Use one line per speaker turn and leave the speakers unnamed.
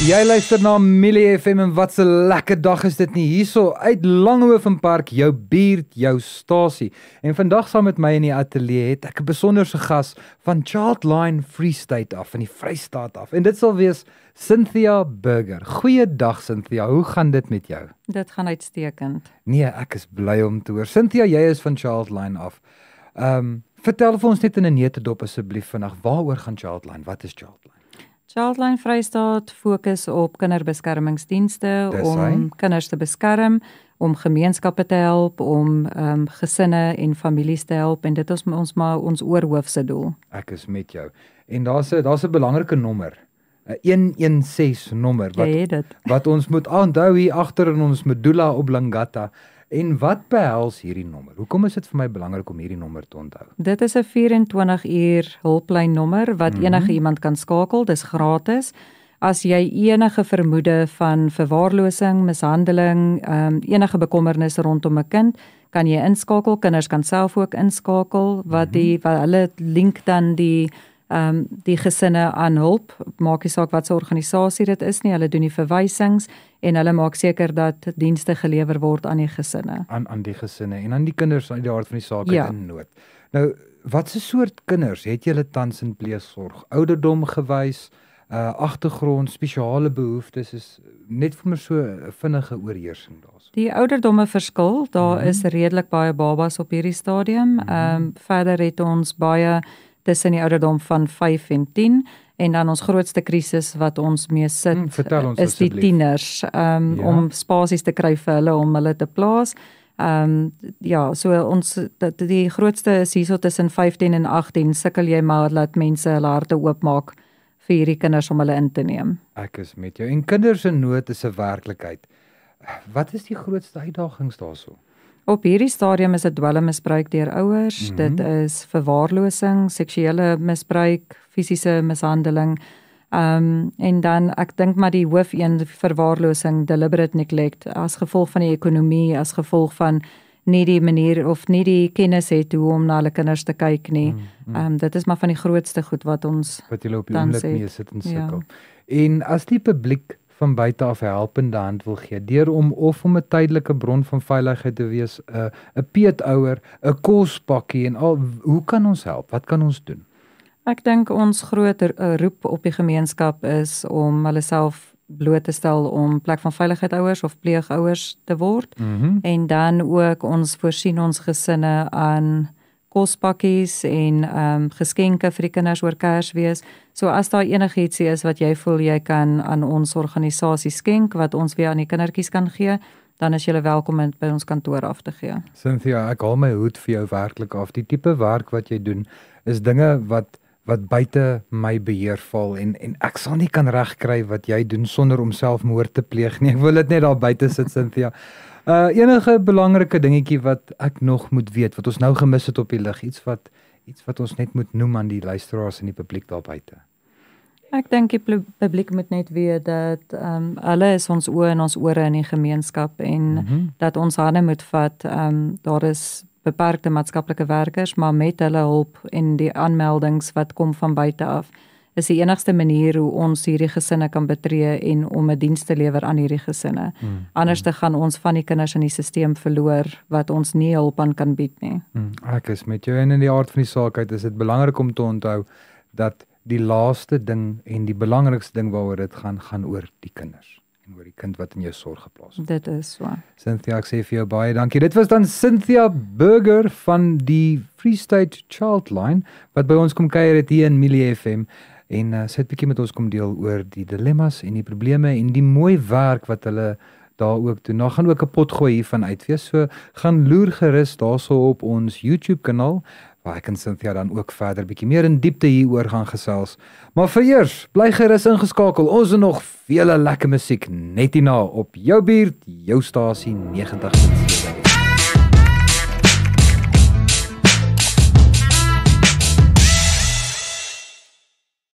Jy luister na Millie FM en wat 'n lekker dag is dit nie hierso uit Langehovenpark, jou buurt, jou stasie. En vandag saam met my in die ateljee het ek 'n besonderse gas van Childline Free State af, van die Vrystaat af. En dit sal wees Cynthia Burger. Goeiedag Cynthia, hoe gaan dit met jou?
Dit gaan uitstekend.
Nee, ek is bly om te hoor. Cynthia, jy is van Childline af. Vertel vir ons net in 'n neutedop asseblief vandag, waaroor gaan Childline? Wat is Childline?
Childline Vrystaat fokus op kinderbeskermingsdienste om kinders te beskerm, om gemeenskappe te help, om gesinne en families te help en dit is ons oorhoofse doel.
Ek is met jou. En daar's 'n belangrike nommer, 'n 116 nommer wat ons moet onthou hier agter in ons medulla oblongata. En wat behels hierdie nommer? Hoekom is dit vir my belangrik om hierdie nommer te onthou?
Dit is 'n 24 uur hulplynnommer wat enige iemand kan skakel, dis gratis. As jy enige vermoede van verwaarlosing, mishandeling, enige bekommernis rondom 'n kind, kan jy inskakel. Kinders kan self ook inskakel wat hulle link dan die gesinne aan hulp, maak nie saak wat se organisasie dit is nie, hulle doen die verwysings en hulle maak seker dat dienste gelewer word aan die gesinne.
Aan die gesinne en aan die kinders uit die hart van die saak in nood. Nou, wat se soort kinders het julle tans in pleegsorg? Ouderdom gewys, agtergrond, spesiale behoeftes, is net vir my so 'n vinnige oorheersing daarso.
Die ouderdomme verskil, daar is redelik baie babas op hierdie stadium. Verder het ons baie tussen die ouderdom van 5 en 10 en dan ons grootste krisis wat ons mee sit is die tieners om spasies te kry vir hulle om hulle te plaas. Die grootste is hierso tussen 15 en 18 sukkel jy maar laat mense hulle harte oopmaak vir hierdie kinders om hulle in te neem.
Ek is met jou. En kinders in nood is 'n werklikheid. Wat is die grootste uitdagings daarso?
Op hierdie stadium is dit dwelmmisbruik deur ouers, dit is verwaarlosing, seksuele misbruik, fisiese mishandeling, en dan ek dink maar die hoof een, verwaarlosing, deliberate neglect, as gevolg van die ekonomie, as gevolg van nie die manier of nie die kennis het hoe om na hulle kinders te kyk nie. Dit is maar van die grootste goed wat ons
julle op die oomblik mee sit en sukkel. En as die publiek van buite af 'n helpende hand wil gee, deur om 'n tydelike bron van veiligheid te wees, 'n peetouer, 'n kospakkie en al, hoe kan ons help? Wat kan ons doen?
Ek dink ons groot roep op die gemeenskap is om hulle self bloot te stel om plek van veiligheid ouers of pleegouers te word. En dan ook ons voorsien ons gesinne aan kospakkies en geskenke vir die kinders oor Kersfees. So as daar enigietsie is wat jy voel jy kan aan ons organisasie skenk, wat ons weer aan die kindertjies kan gee, dan is jy welkom om by ons kantoor af te gee.
Cynthia, ek haal my hoed vir jou werklik af. Die tipe werk wat jy doen is dinge wat buite my beheer val en ek sal nie kan regkry wat jy doen sonder om selfmoord te pleeg nie. Ek wil dit net daar buite sit, Cynthia. Enige belangrike dingetjie wat ek nog moet weet, wat ons nou gemis het op die lig, iets wat ons net moet noem aan die luisteraars en die publiek daar buite.
Ek dink die publiek moet net weet dat hulle is ons oë en ons ore in die gemeenskap en dat ons hande moet vat. Daar is beperkte maatskaplike werkers, maar met hulle hulp en die aanmeldings wat kom van buite af, is die enigste manier hoe ons hierdie gesinne kan betree en om 'n diens te lewer aan hierdie gesinne. Anders te gaan ons van die kinders in die stelsel verloor wat ons nie hulp aan kan bied nie.
Ek is met jou en in die aard van die saak uit is dit belangrik om te onthou dat die laaste ding en die belangrikste ding waaroor dit gaan oor die kinders en oor die kind wat in jou sorg geplaas word.
Dit is so.
Cynthia, ek sê vir jou baie dankie. Dit was dan Cynthia Burger van die Free State Childline wat by ons kom kuier het hier in Millie FM. En sy het bietjie met ons kom deel oor die dilemmas en die probleme en die mooi werk wat hulle daar ook doen. Nou gaan ook 'n potgooi hiervan uitwees, so gaan loer gerus daarso op ons YouTube kanaal, waar ek en Cynthia dan ook verder bietjie meer in diepte hieroor gaan gesels. Maar vir eers, bly gerus ingeskakel, ons het nog vele lekker musiek net hierna op jou buurt, jou stasie 90.7.